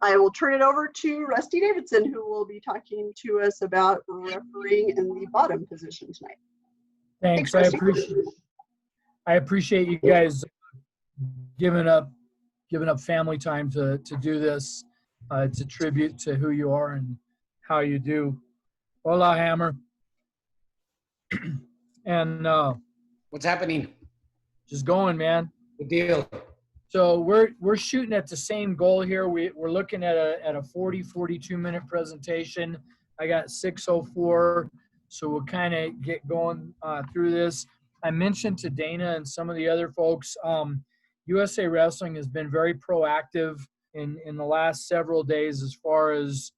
I will turn it over to Rusty Davidson, who will be talking to us about refereeing in the bottom position tonight. Thanks. Rusty. I appreciate you guys giving up family time to do this. It's a tribute to who you are and how you do. Hola, Hammer. And what's happening? Just going, man. Good deal. So we're shooting at the same goal here. We're looking at a 42 minute presentation. I got 6:04, so we'll kind of get going through this. I mentioned to Dana and some of the other folks, USA Wrestling has been very proactive in the last several days as far as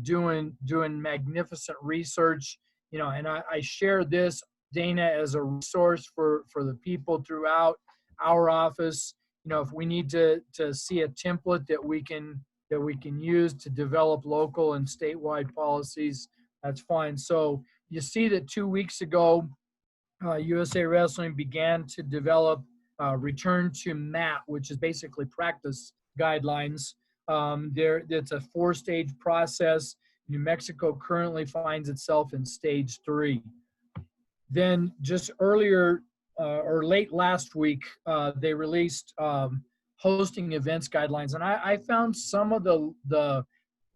doing magnificent research. You know, and I share this, Dana, as a resource for the people throughout our office. You know, if we need to see a template that we can use to develop local and statewide policies, that's fine. So you see that 2 weeks ago, USA Wrestling began to develop return to mat, which is basically practice guidelines. It's a 4-stage process. New Mexico currently finds itself in stage 3. Then just earlier or late last week, they released hosting events guidelines. And I found some of the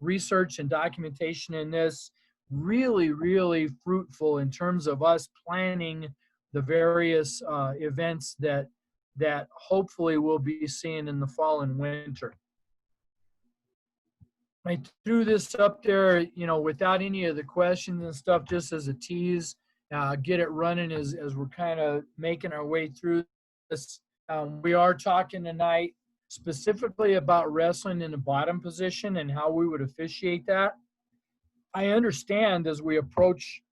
research and documentation in this really, really fruitful in terms of us planning the various events that hopefully we'll be seeing in the fall and winter. I threw this up there, you know, without any of the questions and stuff, just as a tease. Get it running as we're kind of making our way through this. We are talking tonight specifically about wrestling in the bottom position and how we would officiate that. I understand as we approach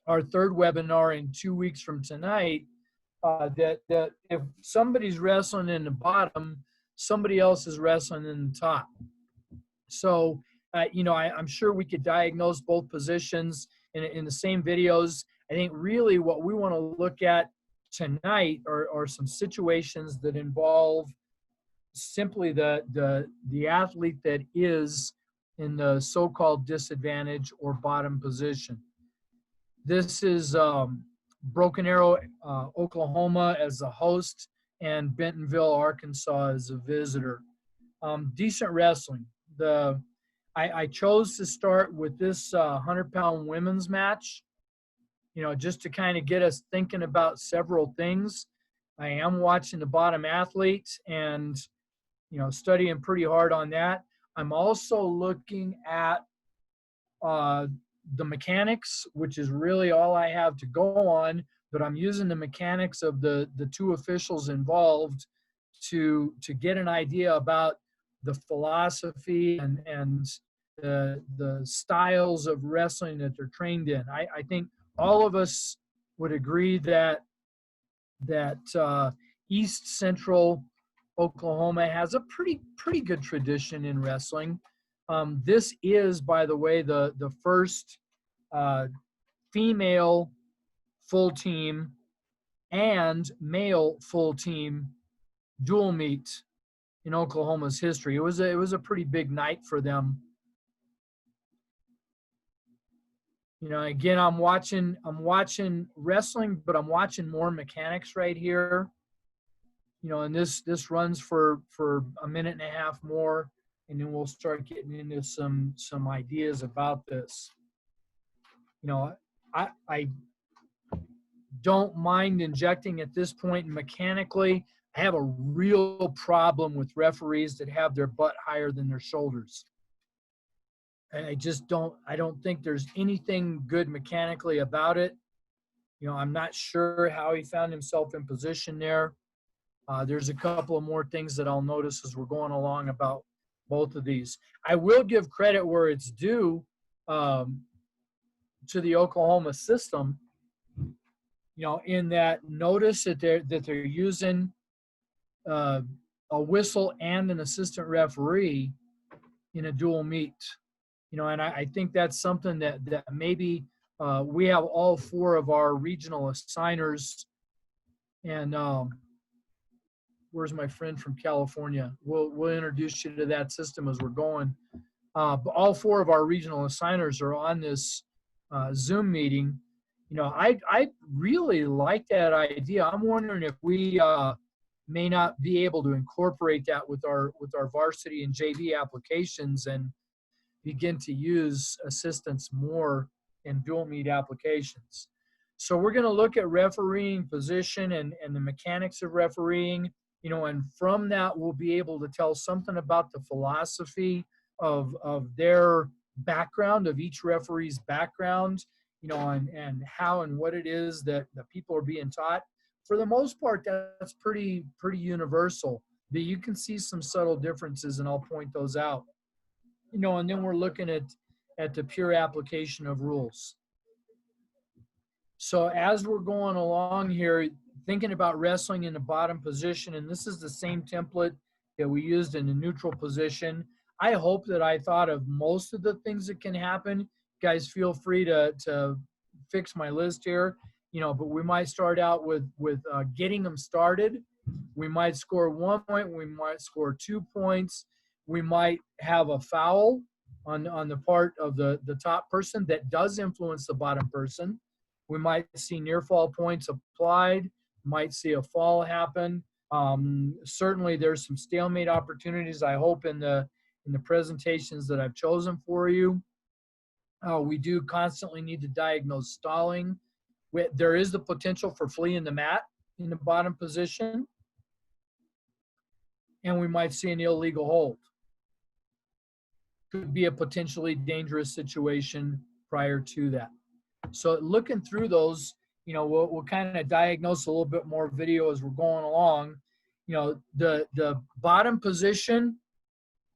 our third webinar in 2 weeks from tonight, that if somebody's wrestling in the bottom, somebody else is wrestling in the top. So, you know, I'm sure we could diagnose both positions in the same videos. I think really what we want to look at tonight are some situations that involve simply the athlete that is in the so-called disadvantage or bottom position. This is Broken Arrow, Oklahoma as the host, and Bentonville, Arkansas as a visitor. Decent wrestling. I chose to start with this 100-pound women's match, you know, just to kind of get us thinking about several things. I am watching the bottom athletes and, you know, studying pretty hard on that. I'm also looking at the mechanics, which is really all I have to go on, but I'm using the mechanics of the two officials involved to get an idea about the philosophy and the styles of wrestling that they're trained in. I think all of us would agree that East Central Oklahoma has a pretty good tradition in wrestling. This is, by the way, the first female full team and male full team dual meet in Oklahoma's history. It was a pretty big night for them. You know, again, I'm watching wrestling, but I'm watching more mechanics right here. You know, and this runs for a minute and a half more, and then we'll start getting into some ideas about this. You know, I don't mind injecting at this point mechanically. I have a real problem with referees that have their butt higher than their shoulders. And I don't think there's anything good mechanically about it. You know, I'm not sure how he found himself in position there. There's a couple of more things that I'll notice as we're going along about both of these. I will give credit where it's due to the Oklahoma system, you know, in that notice that they're using a whistle and an assistant referee in a dual meet. You know, and I think that's something that maybe we have all 4 of our regional assigners and where's my friend from California? We'll introduce you to that system as we're going. But all 4 of our regional assigners are on this Zoom meeting. You know, I really like that idea. I'm wondering if we may not be able to incorporate that with our varsity and JV applications and begin to use assistance more in dual meet applications. So we're going to look at refereeing position and the mechanics of refereeing, you know, and from that we'll be able to tell something about the philosophy of their background, of each referee's background, you know, and how and what it is that the people are being taught. For the most part, that's pretty universal, but you can see some subtle differences, and I'll point those out. You know, and then we're looking at the pure application of rules. So as we're going along here, thinking about wrestling in the bottom position, and this is the same template that we used in the neutral position. I hope that I thought of most of the things that can happen. Guys, feel free to fix my list here, you know, but we might start out with getting them started. We might score 1 point, we might score 2 points. We might have a foul on the part of the top person that does influence the bottom person. We might see near fall points applied, might see a fall happen. Certainly there's some stalemate opportunities, I hope, in the presentations that I've chosen for you. We do constantly need to diagnose stalling. There is the potential for fleeing the mat in the bottom position. And we might see an illegal hold. Could be a potentially dangerous situation prior to that. So looking through those, you know, we'll kind of diagnose a little bit more video as we're going along. You know, the bottom position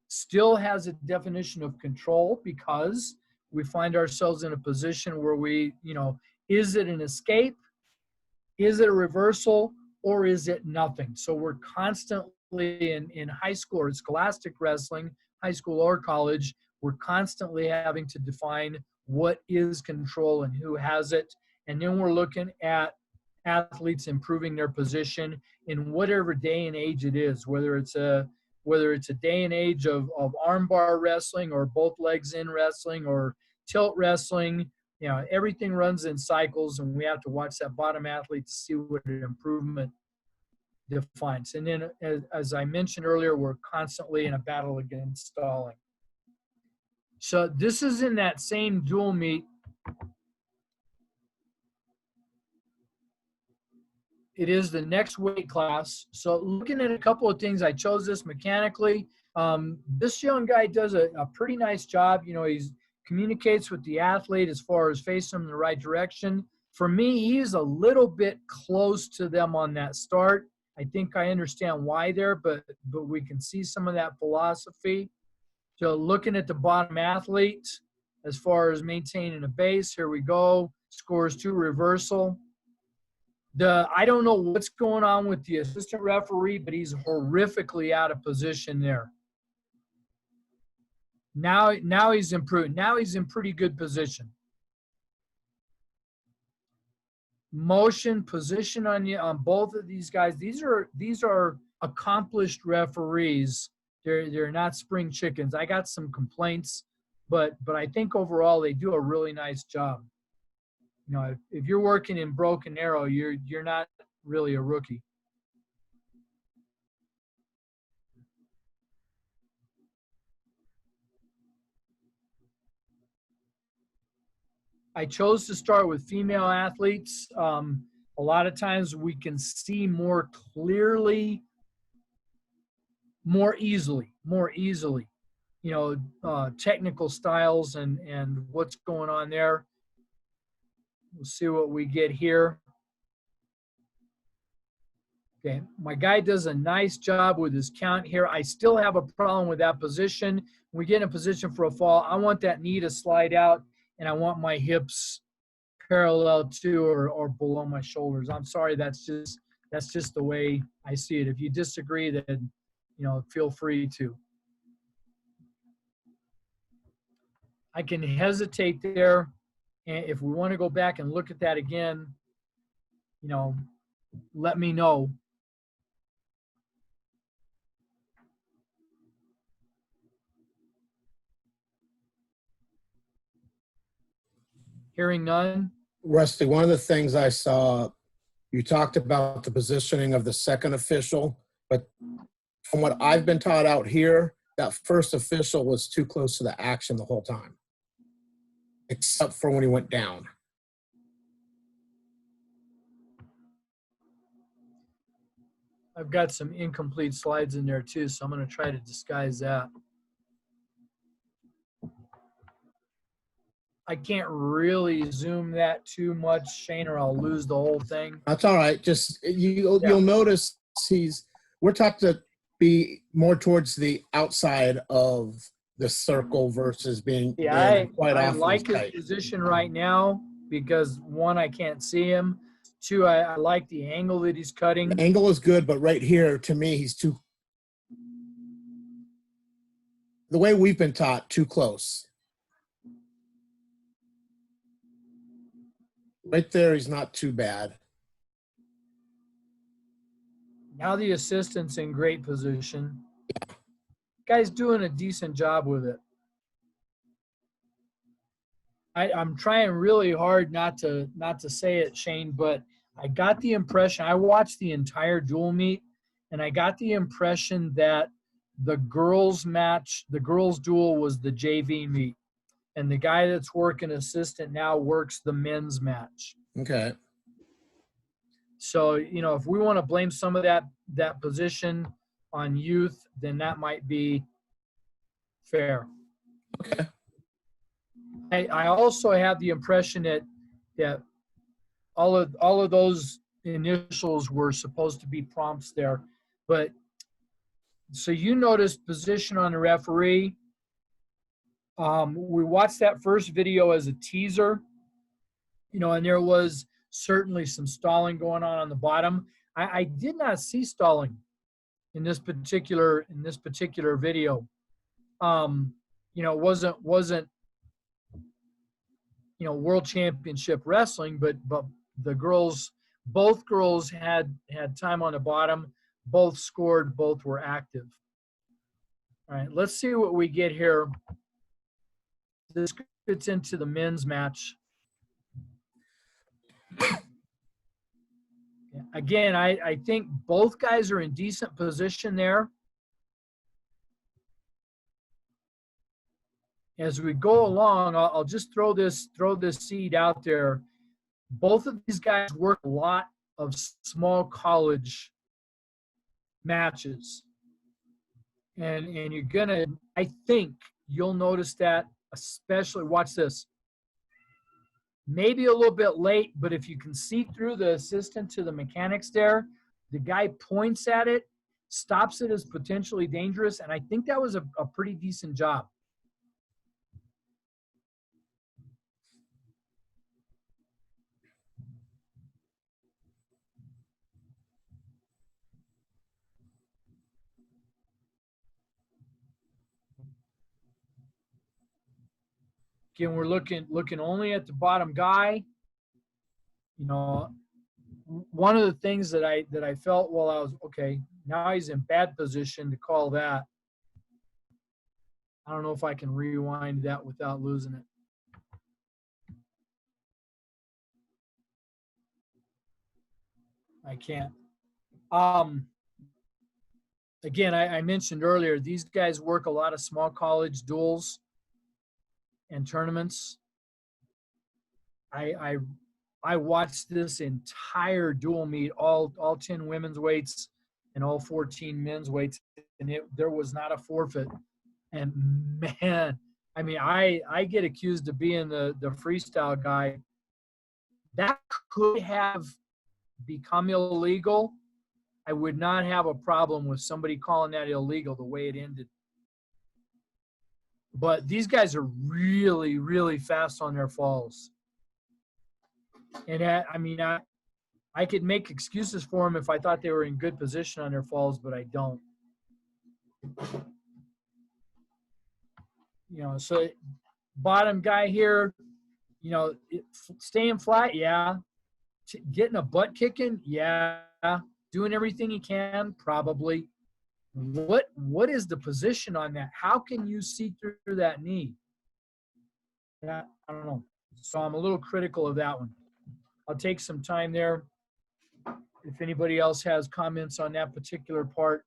still has a definition of control because we find ourselves in a position where we, you know, is it an escape? Is it a reversal? Or is it nothing? So we're constantly in high school or scholastic wrestling, high school or college, we're constantly having to define what is control and who has it. And then we're looking at athletes improving their position in whatever day and age it is, whether it's a day and age of armbar wrestling or both legs in wrestling or tilt wrestling. You know, everything runs in cycles, and we have to watch that bottom athlete to see what an improvement defines. And then, as I mentioned earlier, we're constantly in a battle against stalling. So this is in that same dual meet. It is the next weight class. So looking at a couple of things, I chose this mechanically. This young guy does a pretty nice job. You know, he communicates with the athlete as far as facing them in the right direction. For me, he's a little bit close to them on that start. I think I understand why there, but we can see some of that philosophy. So looking at the bottom athlete, as far as maintaining a base, here we go. Scores 2 reversal. I don't know what's going on with the assistant referee, but he's horrifically out of position there. Now he's improved. Now he's in pretty good position. Motion, position on both of these guys. These are accomplished referees. They're not spring chickens. I got some complaints, but I think overall they do a really nice job. You know, if you're working in Broken Arrow, you're not really a rookie. I chose to start with female athletes. A lot of times we can see more clearly, more easily, you know, technical styles and what's going on there. We'll see what we get here. Okay, my guy does a nice job with his count here. I still have a problem with that position. When we get in a position for a fall, I want that knee to slide out, and I want my hips parallel to or below my shoulders. I'm sorry, that's just the way I see it. If you disagree, then, you know, feel free to. I can hesitate there, and if we want to go back and look at that again, you know, let me know. Hearing none? Rusty, one of the things I saw, you talked about the positioning of the second official, but from what I've been taught out here, that first official was too close to the action the whole time, except for when he went down. I've got some incomplete slides in there too, so I'm going to try to disguise that. I can't really zoom that too much, Shane, or I'll lose the whole thing. That's all right. Just you'll notice we're taught to be more towards the outside of the circle versus being Yeah, quite I often like his tight. position right now because one, I can't see him. Two, I like the angle that he's cutting. The angle is good, but right here, to me, he's too. The way we've been taught, too close. Right there, he's not too bad. Now the assistant's in great position. Guy's doing a decent job with it. I'm trying really hard not to say it, Shane, but I got the impression, I watched the entire dual meet, and I got the impression that the girls match, the girls duel was the JV meet. And the guy that's working assistant now works the men's match. Okay. So, if we want to blame some of that position on youth, then that might be fair. Okay. I also have the impression that all of those initials were supposed to be prompts there. But so you noticed position on the referee. We watched that first video as a teaser, and there was certainly some stalling going on the bottom. I did not see stalling in this particular video. It wasn't world championship wrestling, but both girls had time on the bottom, both scored, both were active. All right, let's see what we get here. This fits into the men's match. Again, I think both guys are in decent position there. As we go along, I'll just throw this seed out there. Both of these guys work a lot of small college matches. And you're gonna, I think you'll notice that, especially, watch this. Maybe a little bit late, but if you can see through the assistant to the mechanics there, the guy points at it, stops it as potentially dangerous, and I think that was a pretty decent job. Again, we're looking only at the bottom guy. One of the things that I felt while I was, okay, now he's in bad position to call that. I don't know if I can rewind that without losing it. I can't. Again, I mentioned earlier, these guys work a lot of small college duels and tournaments. I watched this entire dual meet, all 10 women's weights and all 14 men's weights, and there was not a forfeit. And man, I mean, I get accused of being the freestyle guy. That could have become illegal. I would not have a problem with somebody calling that illegal the way it ended. But these guys are really, really fast on their falls. And I could make excuses for them if I thought they were in good position on their falls, but I don't. So bottom guy here, staying flat, yeah. Getting a butt kicking, yeah. Doing everything he can, probably. What is the position on that? How can you see through that knee? I don't know. So I'm a little critical of that one. I'll take some time there. If anybody else has comments on that particular part,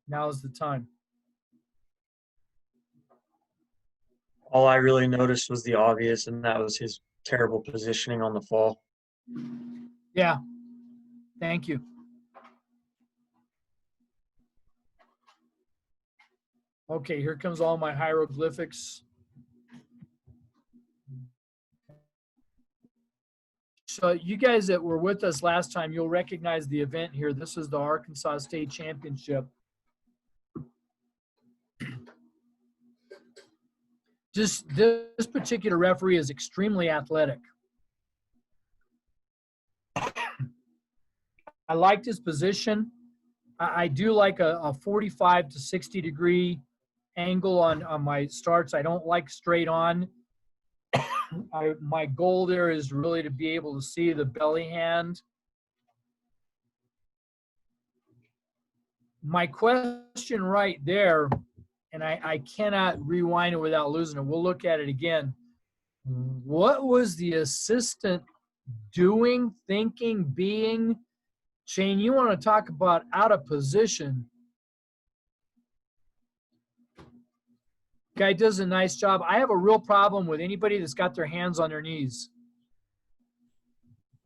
now's the time. All I really noticed was the obvious, and that was his terrible positioning on the fall. Yeah, thank you. Okay, here comes all my hieroglyphics. So you guys that were with us last time, you'll recognize the event here. This is the Arkansas State Championship. Just this particular referee is extremely athletic. I liked his position. I do like a 45 to 60 degree angle on my starts. I don't like straight on. My goal there is really to be able to see the belly hand. My question right there, and I cannot rewind it without losing it. We'll look at it again. What was the assistant doing, thinking, being? Shane, you want to talk about out of position. Guy does a nice job. I have a real problem with anybody that's got their hands on their knees.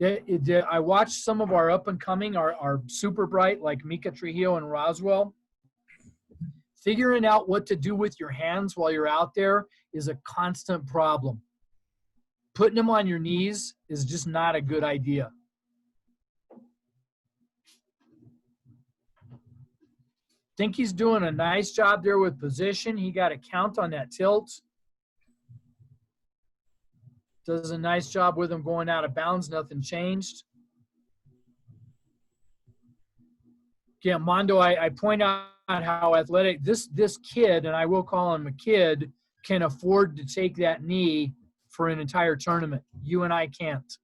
I watched some of our up and coming, our super bright, like Mika Trujillo and Roswell. Figuring out what to do with your hands while you're out there is a constant problem. Putting them on your knees is just not a good idea. Think he's doing a nice job there with position. He got a count on that tilt. Does a nice job with him going out of bounds. Nothing changed. Yeah, Mondo, I point out how athletic this kid, and I will call him a kid, can afford to take that knee for an entire tournament. You and I can't.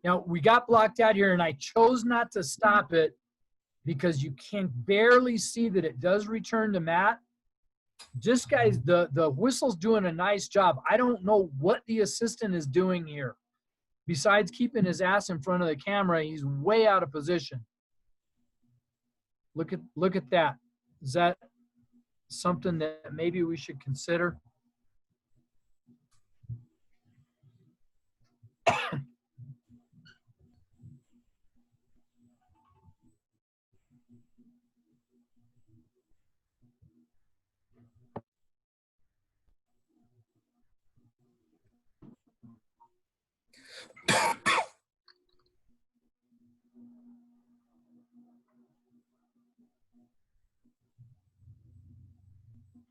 Now, we got blocked out here, and I chose not to stop it because you can barely see that it does return to mat. Just, guys, the whistle's doing a nice job. I don't know what the assistant is doing here. Besides keeping his ass in front of the camera, he's way out of position. Look at that. Is that something that maybe we should consider?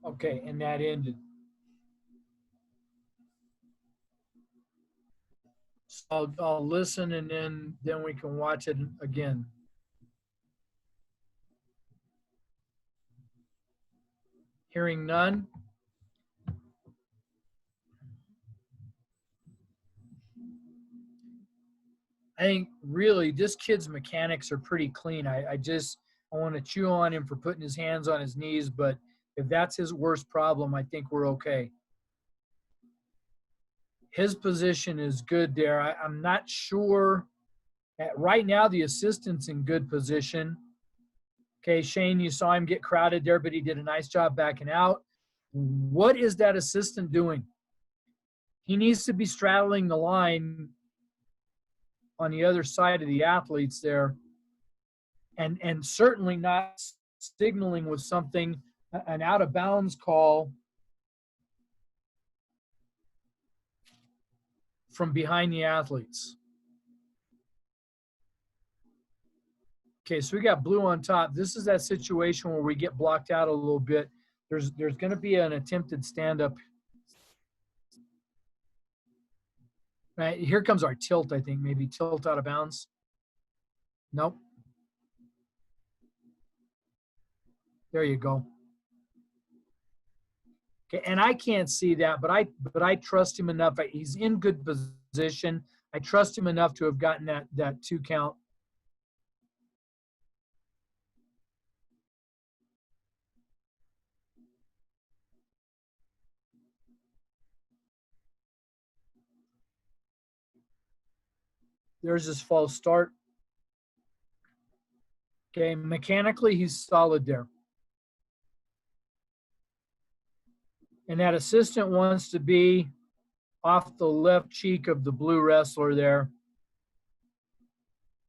Okay, and that ended. So I'll listen, and then we can watch it again. Hearing none. I think really this kid's mechanics are pretty clean. I want to chew on him for putting his hands on his knees, but if that's his worst problem, I think we're okay. His position is good there. I'm not sure. Right now, the assistant's in good position. Okay, Shane, you saw him get crowded there, but he did a nice job backing out. What is that assistant doing? He needs to be straddling the line on the other side of the athletes there, and certainly not signaling with something, an out of bounds call from behind the athletes. Okay, so we got blue on top. This is that situation where we get blocked out a little bit. There's going to be an attempted stand-up. Right, here comes our tilt, I think. Maybe tilt out of bounds. Nope. There you go. Okay, and I can't see that, but I trust him enough. He's in good position. I trust him enough to have gotten that 2 count. There's his false start. Okay, mechanically, he's solid there. And that assistant wants to be off the left cheek of the blue wrestler there.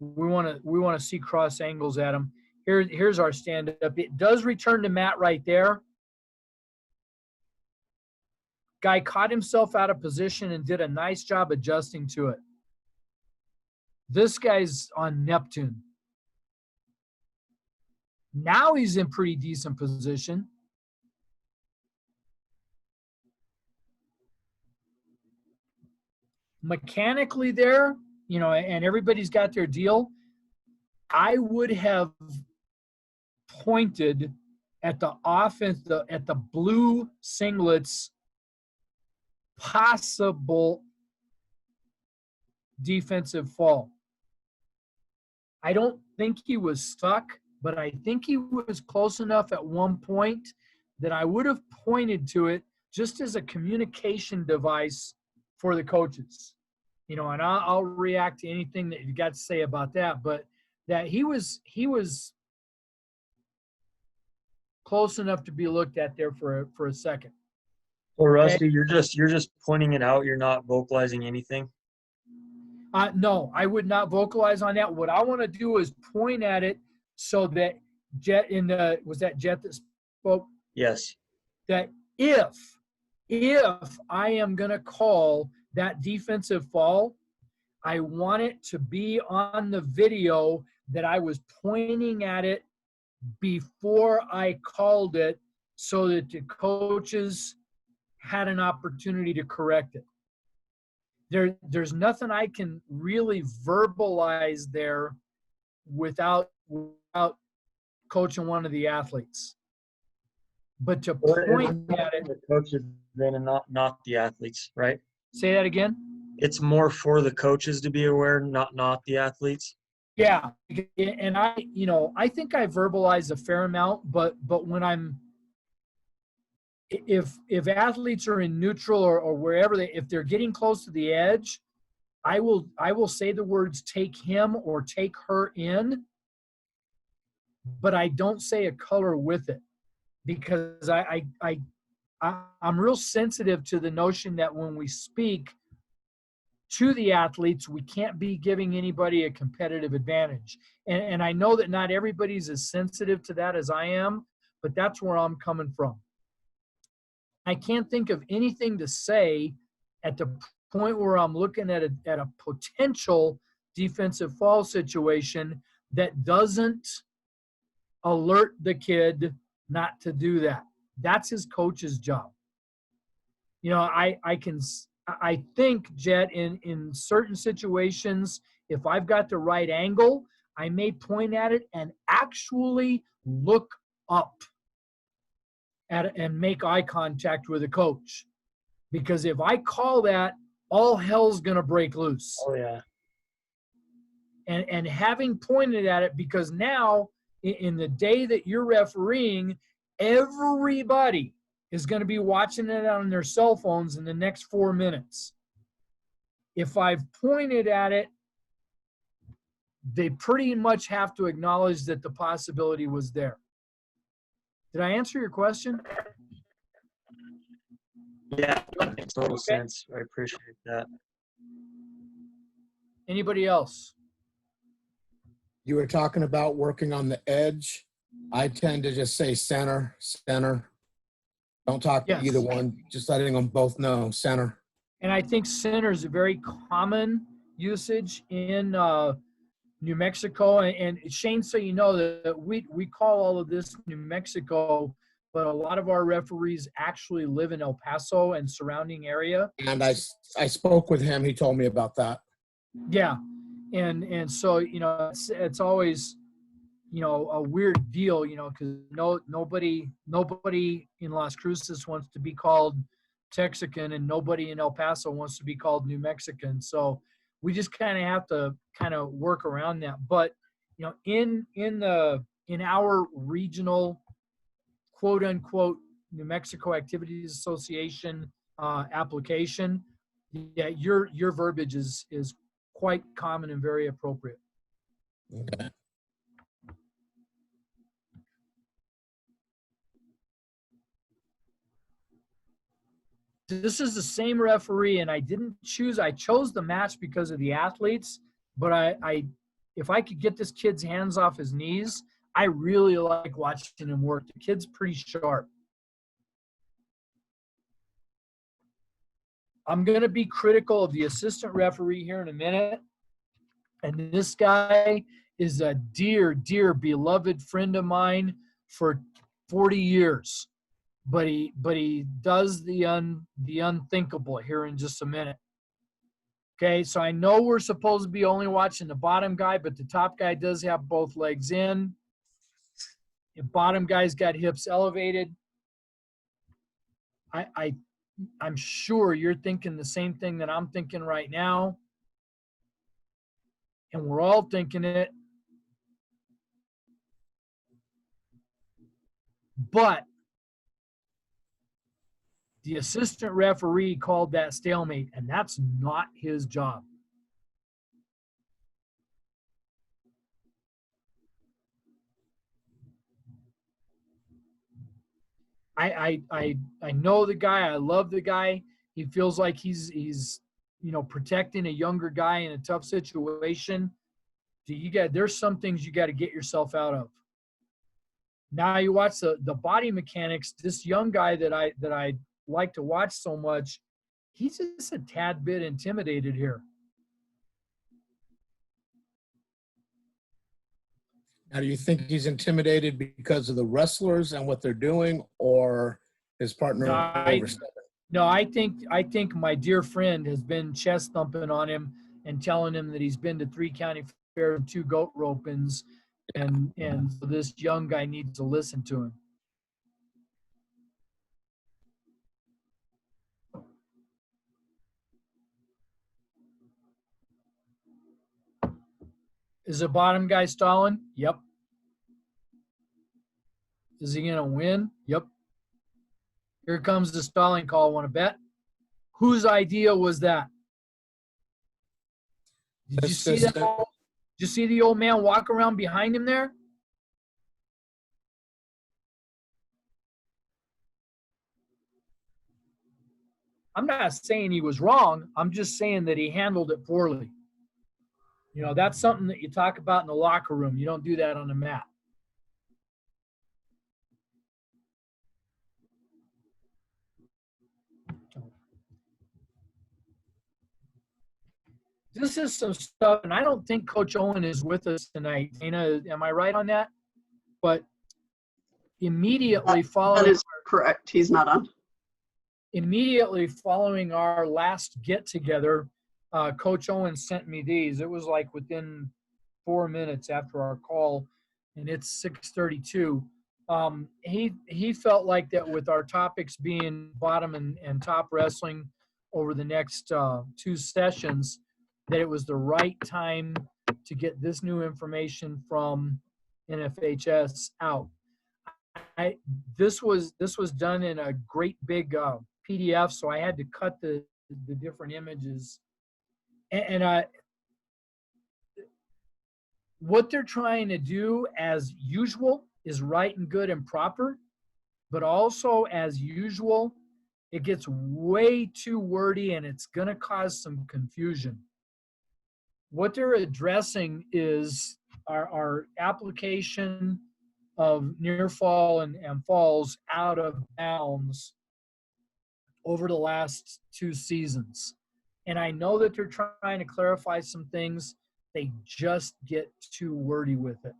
We want to see cross angles at him. Here's our stand-up. It does return to Matt right there. Guy caught himself out of position and did a nice job adjusting to it. This guy's on Neptune. Now he's in pretty decent position. Mechanically there, you know, and everybody's got their deal. I would have pointed at the offense, at the blue singlets possible defensive fall. I don't think he was stuck, but I think he was close enough at one point that I would have pointed to it just as a communication device for the coaches. You know, and I'll react to anything that you got to say about that, but that he was close enough to be looked at there for a second. Well, Rusty, you're just pointing it out. You're not vocalizing anything. No, I would not vocalize on that. What I want to do is point at it so that Jet was that Jet that spoke? Yes. That if I am going to call that defensive fall, I want it to be on the video that I was pointing at it before I called it so that the coaches had an opportunity to correct it. There's nothing I can really verbalize there without coaching one of the athletes. But to point at it, the coaches then and not the athletes, right? Say that again. It's more for the coaches to be aware, not the athletes. Yeah, and I think I verbalize a fair amount, but when if athletes are in neutral or wherever if they're getting close to the edge, I will say the words "take him" or "take her in," but I don't say a color with it because I'm real sensitive to the notion that when we speak to the athletes, we can't be giving anybody a competitive advantage. And I know that not everybody's as sensitive to that as I am, but that's where I'm coming from. I can't think of anything to say at the point where I'm looking at a potential defensive fall situation that doesn't alert the kid not to do that. That's his coach's job. You know, I think, Jet, in certain situations, if I've got the right angle, I may point at it and actually look up at it and make eye contact with the coach. Because if I call that, all hell's going to break loose. Oh, yeah. And having pointed at it, because now in the day that you're refereeing, everybody is going to be watching it on their cell phones in the next 4 minutes. If I've pointed at it, they pretty much have to acknowledge that the possibility was there. Did I answer your question? Yeah, that makes total sense. I appreciate that. Anybody else? You were talking about working on the edge. I tend to just say center. Don't talk to Yes. either one, just letting them both know center. And I think center is a very common usage in New Mexico. And Shane, so you know that we call all of this New Mexico, but a lot of our referees actually live in El Paso and surrounding area. And I spoke with him. He told me about that. Yeah. And so, you know, it's always, you know, a weird deal, you know, because nobody in Las Cruces wants to be called Texican and nobody in El Paso wants to be called New Mexican. So We just kind of have to kind of work around that. But you know, in our regional quote unquote New Mexico Activities Association application, yeah, your verbiage is quite common and very appropriate. Okay. This is the same referee, and I chose the match because of the athletes, but if I could get this kid's hands off his knees, I really like watching him work. The kid's pretty sharp. I'm going to be critical of the assistant referee here in a minute. And this guy is a dear, dear beloved friend of mine for 40 years. But he does the unthinkable here in just a minute. Okay, so I know we're supposed to be only watching the bottom guy, but the top guy does have both legs in. The bottom guy's got hips elevated. I'm sure you're thinking the same thing that I'm thinking right now. And we're all thinking it. But the assistant referee called that stalemate, and that's not his job. I know the guy. I love the guy. He feels like he's protecting a younger guy in a tough situation. There's some things you got to get yourself out of. Now you watch the body mechanics. This young guy that I like to watch so much, he's just a tad bit intimidated here. Now, do you think he's intimidated because of the wrestlers and what they're doing, or his partner overstepping? No, I think my dear friend has been chest thumping on him and telling him that he's been to 3 county fairs and 2 goat ropings, and so this young guy needs to listen to him. Is the bottom guy stalling? Yep. Is he going to win? Yep. Here comes the stalling call. Want to bet? Whose idea was that? Did you see that? Did you see the old man walk around behind him there? I'm not saying he was wrong. I'm just saying that he handled it poorly. You know, that's something that you talk about in the locker room. You don't do that on the mat. This is some stuff, and I don't think Coach Owen is with us tonight. Dana, am I right on that? But immediately following— That is correct. He's not on. Immediately following our last get-together, Coach Owen sent me these. It was like within 4 minutes after our call, and it's 6:32. He felt like that with our topics being bottom and top wrestling over the next 2 sessions, that it was the right time to get this new information from NFHS out. This was done in a great big PDF, so I had to cut the different images. And what they're trying to do, as usual, is right and good and proper, but also as usual, it gets way too wordy and it's going to cause some confusion. What they're addressing is our application of near fall and falls out of bounds over the last 2 seasons. And I know that they're trying to clarify some things. They just get too wordy with it.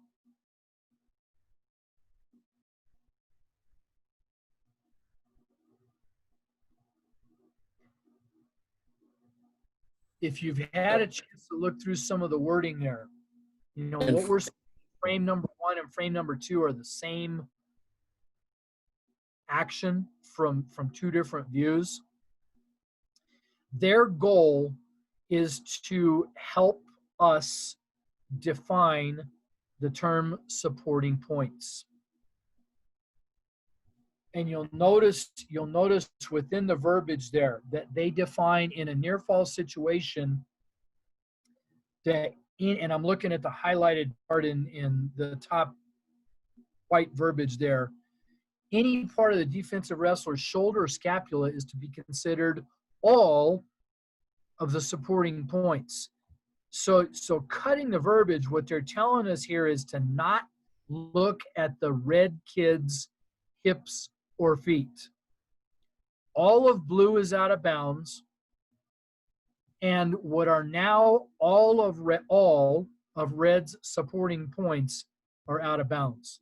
If you've had a chance to look through some of the wording there, you know, what we're saying, frame number 1 and frame number 2 are the same action from 2 different views. Their goal is to help us define the term supporting points. And you'll notice within the verbiage there that they define in a near fall situation that and I'm looking at the highlighted part in the top white verbiage there. Any part of the defensive wrestler's shoulder or scapula is to be considered all of the supporting points. So cutting the verbiage, what they're telling us here is to not look at the red kid's hips or feet. All of blue is out of bounds. And what are now all of red's supporting points are out of bounds.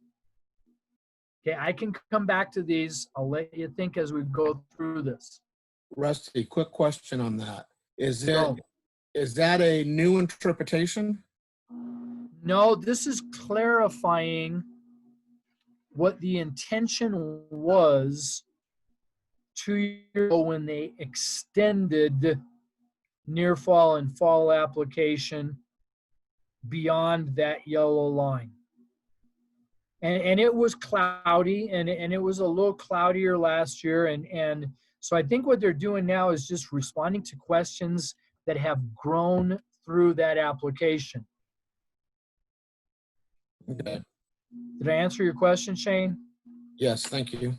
Okay, I can come back to these. I'll let you think as we go through this. Rusty, quick question on that. Is So, that a new interpretation? no, this is clarifying what the intention was 2 years ago when they extended near fall and fall application beyond that yellow line. And it was cloudy and it was a little cloudier last year. And so I think what they're doing now is just responding to questions that have grown through that application. Okay. Did I answer your question, Shane? Yes, thank you.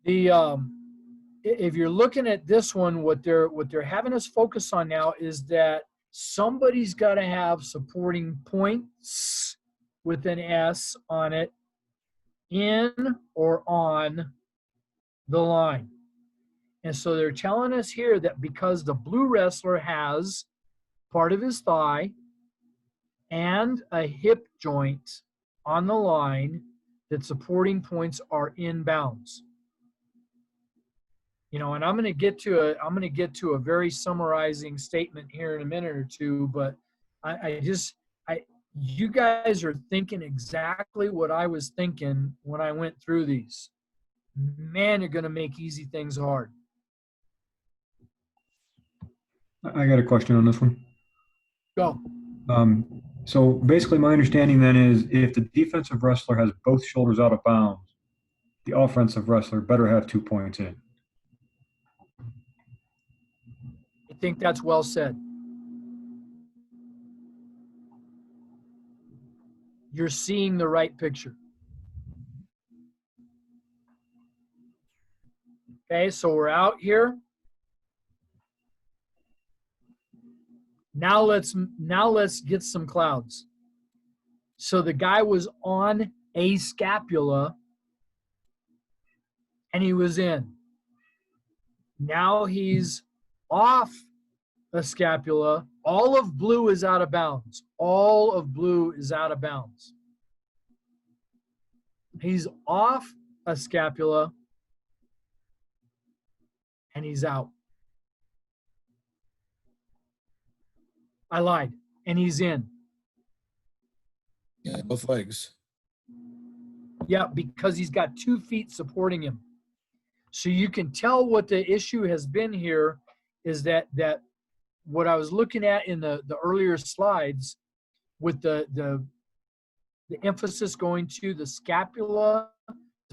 If you're looking at this one, what they're having us focus on now is that somebody's got to have supporting points with an S on it in or on the line. And so they're telling us here that because the blue wrestler has part of his thigh and a hip joint on the line, that supporting points are in bounds. You know, and I'm going to get to a very summarizing statement here in a minute or two, but you guys are thinking exactly what I was thinking when I went through these. Man, you're going to make easy things hard. I got a question on this one. Go. So basically my understanding then is if the defensive wrestler has both shoulders out of bounds, the offensive wrestler better have 2 points in. I think that's well said. You're seeing the right picture. Okay, so we're out here. Now let's get some clouds. So the guy was on a scapula and he was in. Now he's off a scapula. All of blue is out of bounds. All of blue is out of bounds. He's off a scapula and he's out. I lied. And he's in. Yeah, both legs. Yeah, because he's got 2 feet supporting him. So you can tell what the issue has been here is that what I was looking at in the earlier slides with the emphasis going to the scapula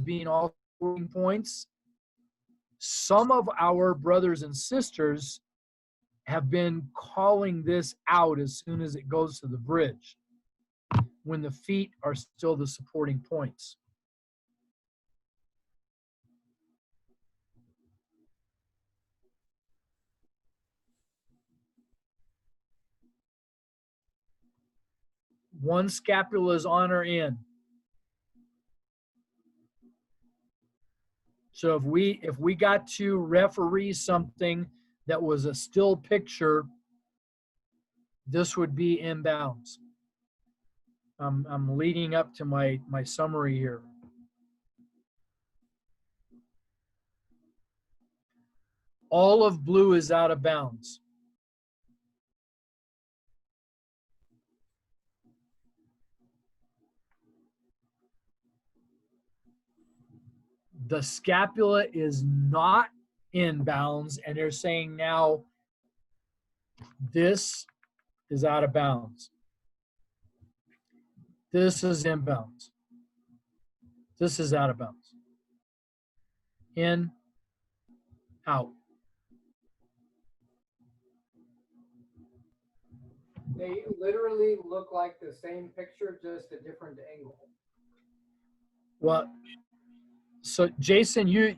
being all supporting points, some of our brothers and sisters have been calling this out as soon as it goes to the bridge, when the feet are still the supporting points. One scapula is on or in. So if we got to referee something that was a still picture, this would be inbounds. I'm leading up to my summary here. All of blue is out of bounds. The scapula is not in bounds, and they're saying now This is out of bounds. This is inbounds. This is out of bounds. In, out. They literally look like the same picture, just a different angle. Well, so Jason, you're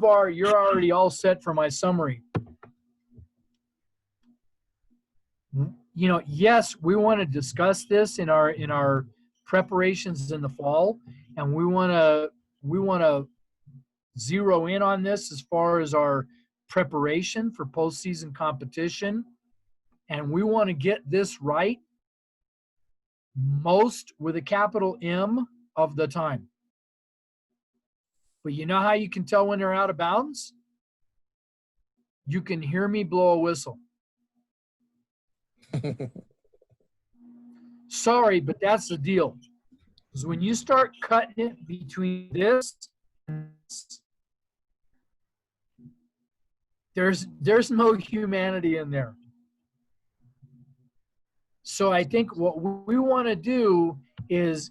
already all set for my summary. You know, yes, we want to discuss this in our preparations in the fall, and we want to zero in on this as far as our preparation for postseason competition, and we want to get this right most with a capital M of the time. But you know how you can tell when they're out of bounds? You can hear me blow a whistle. Sorry, but that's the deal. Because when you start cutting it between this and this, there's no humanity in there. So I think what we want to do is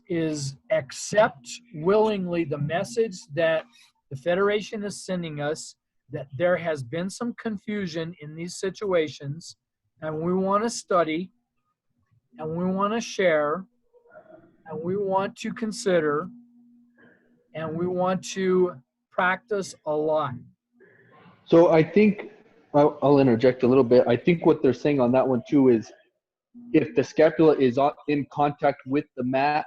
accept willingly the message that the Federation is sending us, that there has been some confusion in these situations, and we want to study, and we want to share, and we want to consider, and we want to practice a lot. So I think I'll interject a little bit. I think what they're saying on that one too is if the scapula is in contact with the mat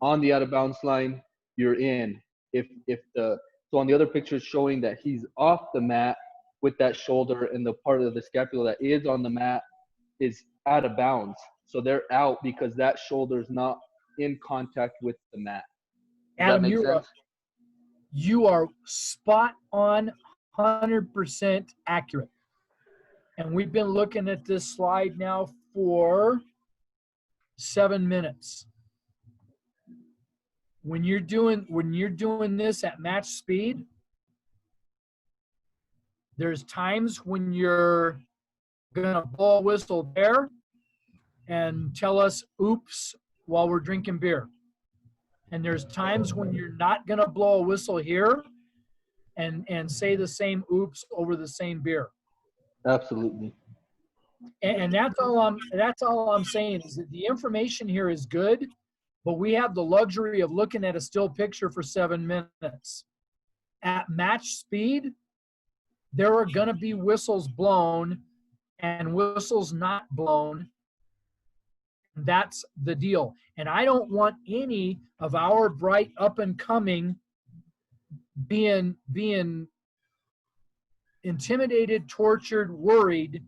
on the out of bounds line, you're in. So on the other picture showing that he's off the mat with that shoulder, and the part of the scapula that is on the mat is out of bounds. So they're out because that shoulder is not in contact with the mat. Does Adam, that make sense? you are spot on, 100% accurate. And we've been looking at this slide now for 7 minutes. When you're doing this at match speed, there's times when you're gonna blow a whistle there and tell us oops while we're drinking beer. And there's times when you're not gonna blow a whistle here and say the same oops over the same beer. Absolutely. And that's all I'm saying is that the information here is good, but we have the luxury of looking at a still picture for 7 minutes. At match speed, there are going to be whistles blown and whistles not blown. That's the deal. And I don't want any of our bright up and coming being intimidated, tortured, worried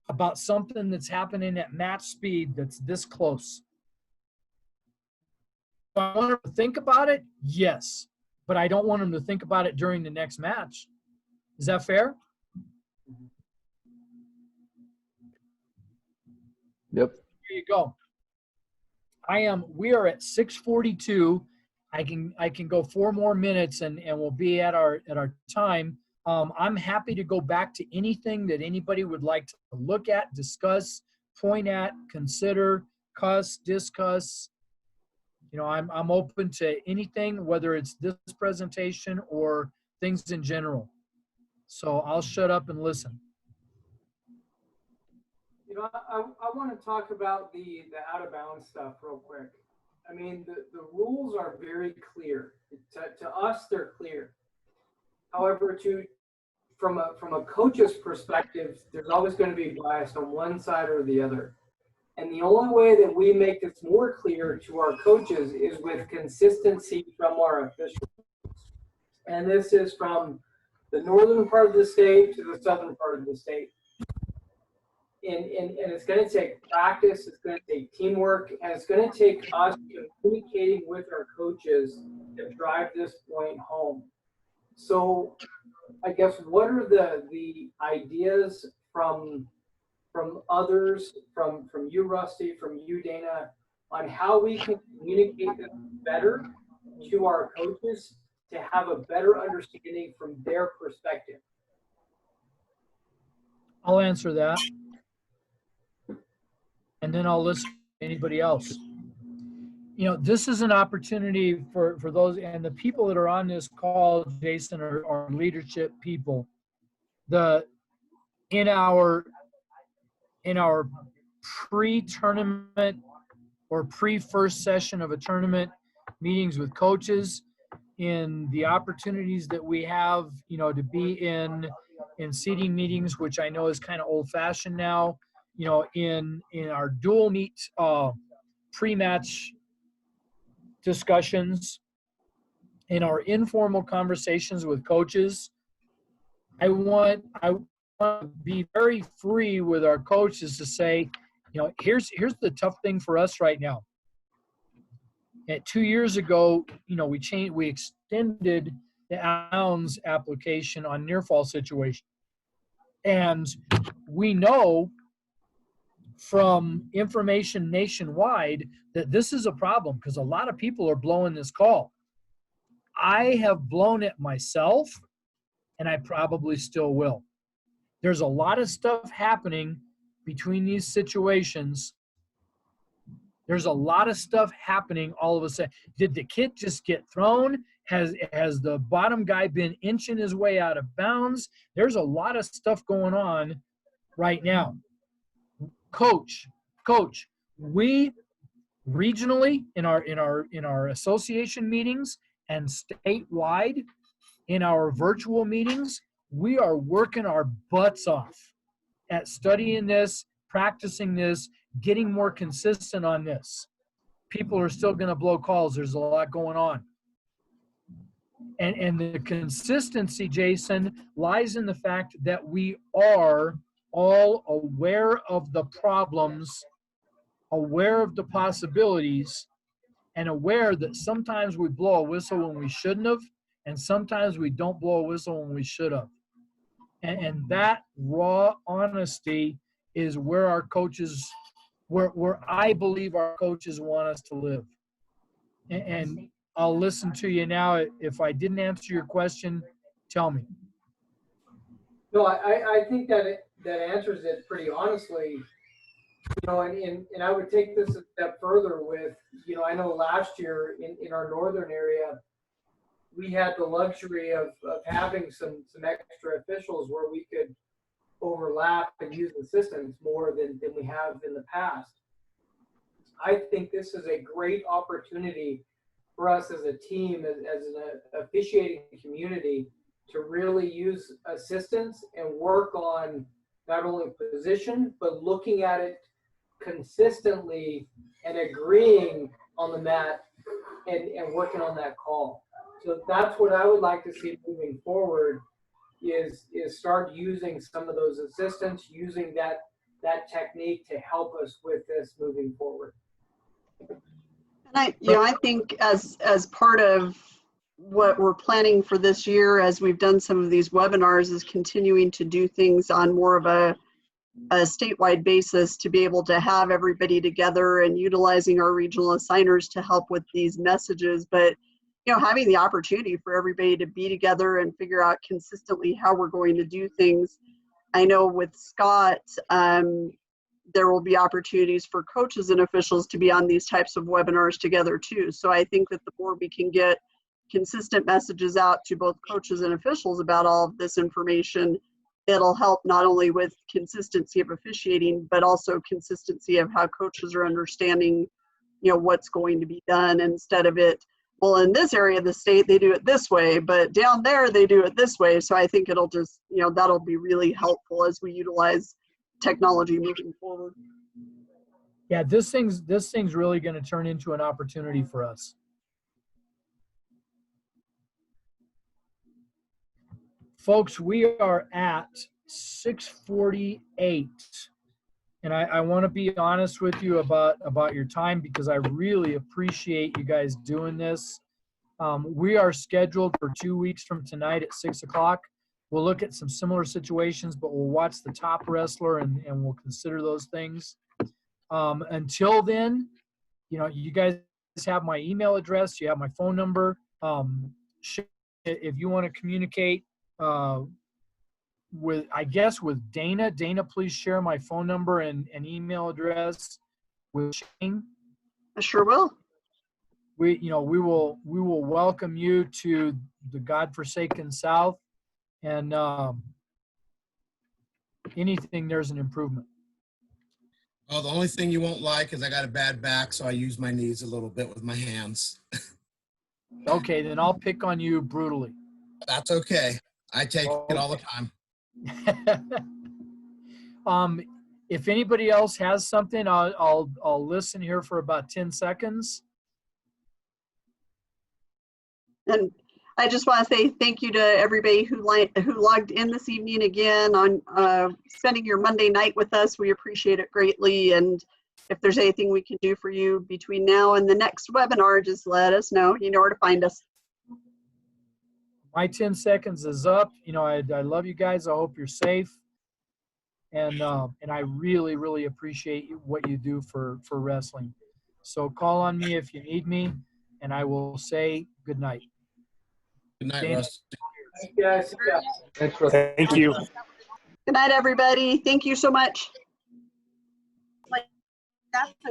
about something that's happening at match speed that's this close. Do I want them to think about it? Yes. But I don't want them to think about it during the next match. Is that fair? Yep. There you go. We are at 6:42. I can go 4 more minutes and we'll be at our time. I'm happy to go back to anything that anybody would like to look at, discuss, point at, consider, discuss. You know, I'm open to anything, whether it's this presentation or things in general. So I'll shut up and listen. You know, I want to talk about the out of bounds stuff real quick. I mean, the rules are very clear. To us, they're clear. However, from a coach's perspective, there's always going to be bias on one side or the other. And the only way that we make this more clear to our coaches is with consistency from our officials. And this is from the northern part of the state to the southern part of the state. And it's going to take practice, it's going to take teamwork, and it's going to take us communicating with our coaches to drive this point home. So I guess what are the ideas from others, from you, Rusty, from you, Dana, on how we can communicate this better to our coaches to have a better understanding from their perspective? I'll answer that. and then I'll listen to anybody else. You know, this is an opportunity for those, and the people that are on this call, Jason, are leadership people. In our pre-tournament or pre-first session of a tournament meetings with coaches, in the opportunities that we have, you know, to be in seating meetings, which I know is kind of old-fashioned now, you know, in our dual meet pre-match discussions, in our informal conversations with coaches. I want to be very free with our coaches to say, you know, here's the tough thing for us right now. And 2 years ago, you know, we extended the out-of-bounds application on near fall situation. And we know from information nationwide that this is a problem because a lot of people are blowing this call. I have blown it myself, and I probably still will. There's a lot of stuff happening between these situations. There's a lot of stuff happening all of a sudden. Did the kid just get thrown? Has the bottom guy been inching his way out of bounds? There's a lot of stuff going on right now. Coach, we regionally in our association meetings and statewide in our virtual meetings, we are working our butts off at studying this, practicing this, getting more consistent on this. People are still going to blow calls. There's a lot going on. And the consistency, Jason, lies in the fact that we are all aware of the problems, aware of the possibilities, and aware that sometimes we blow a whistle when we shouldn't have, and sometimes we don't blow a whistle when we should have. And that raw honesty is where our coaches, where I believe our coaches want us to live. And I'll listen to you now. If I didn't answer your question, tell me. No, I think that that answers it pretty honestly. You know, and I would take this a step further with, you know, I know last year in our northern area, we had the luxury of having some extra officials where we could overlap and use assistants more than we have in the past. I think this is a great opportunity for us as a team, as an officiating community, to really use assistance and work on not only position, but looking at it consistently and agreeing on the mat and working on that call. So that's what I would like to see moving forward, is start using some of those assistants, using that technique to help us with this moving forward. And I think as part of what we're planning for this year, as we've done some of these webinars, is continuing to do things on more of a statewide basis to be able to have everybody together and utilizing our regional assigners to help with these messages. But, you know, having the opportunity for everybody to be together and figure out consistently how we're going to do things. I know with Scott, there will be opportunities for coaches and officials to be on these types of webinars together too. So I think that the more we can get consistent messages out to both coaches and officials about all of this information, it'll help not only with consistency of officiating, but also consistency of how coaches are understanding, you know, what's going to be done, instead of it, well, in this area of the state, they do it this way, but down there, they do it this way. So I think it'll just, you know, that'll be really helpful as we utilize technology moving forward. Yeah, this thing's really going to turn into an opportunity for us. Folks, we are at 6:48, and I want to be honest with you about your time, because I really appreciate you guys doing this. We are scheduled for 2 weeks from tonight at 6 o'clock. We'll look at some similar situations, but we'll watch the top wrestler and we'll consider those things. Until then, you know, you guys have my email address, you have my phone number. If you want to communicate with Dana, please share my phone number and email address with Shane. I sure will. We will welcome you to the godforsaken South, and anything there's an improvement. Oh, the only thing you won't like is I got a bad back, so I use my knees a little bit with my hands. Okay, then I'll pick on you brutally. That's okay. I take it all the time. If anybody else has something, I'll listen here for about 10 seconds. And I just want to say thank you to everybody who logged in this evening again on spending your Monday night with us. We appreciate it greatly. And if there's anything we can do for you between now and the next webinar, just let us know. You know where to find us. My 10 seconds is up. I love you guys. I hope you're safe. And I really, really appreciate what you do for wrestling. So call on me if you need me, and I will say good night. Good night, Dana. Russ. Yes, yeah. Thanks, Russ. Thank you. Good night, everybody. Thank you so much.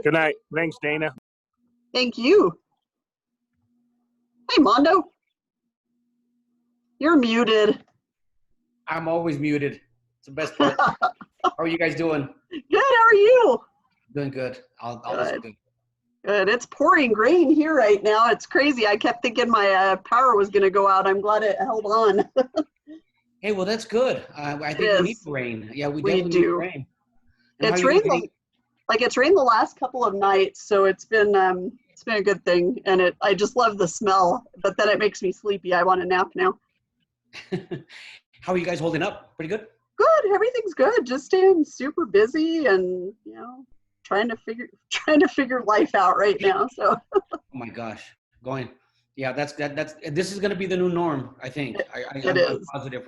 Good night. Thanks, Dana. Thank you. Hey, Mondo. You're muted. I'm always muted. It's the best part. How are you guys doing? Good, how are you? Doing good. I'll listen to it. Good. It's pouring rain here right now. It's crazy. I kept thinking my power was going to go out. I'm glad it held on. Hey, well, that's good. I think we need rain. Yeah, we definitely need do. rain. And how It's are you rained, guys- it's rained the last couple of nights, so it's been a good thing. And I just love the smell, but then it makes me sleepy. I want to nap now. How are you guys holding up? Pretty good? Good. Everything's good. Just staying super busy and, trying to figure life out right now. So Oh my gosh. Going. Yeah, that's this is going to be the new norm, I think. I'm is. positive.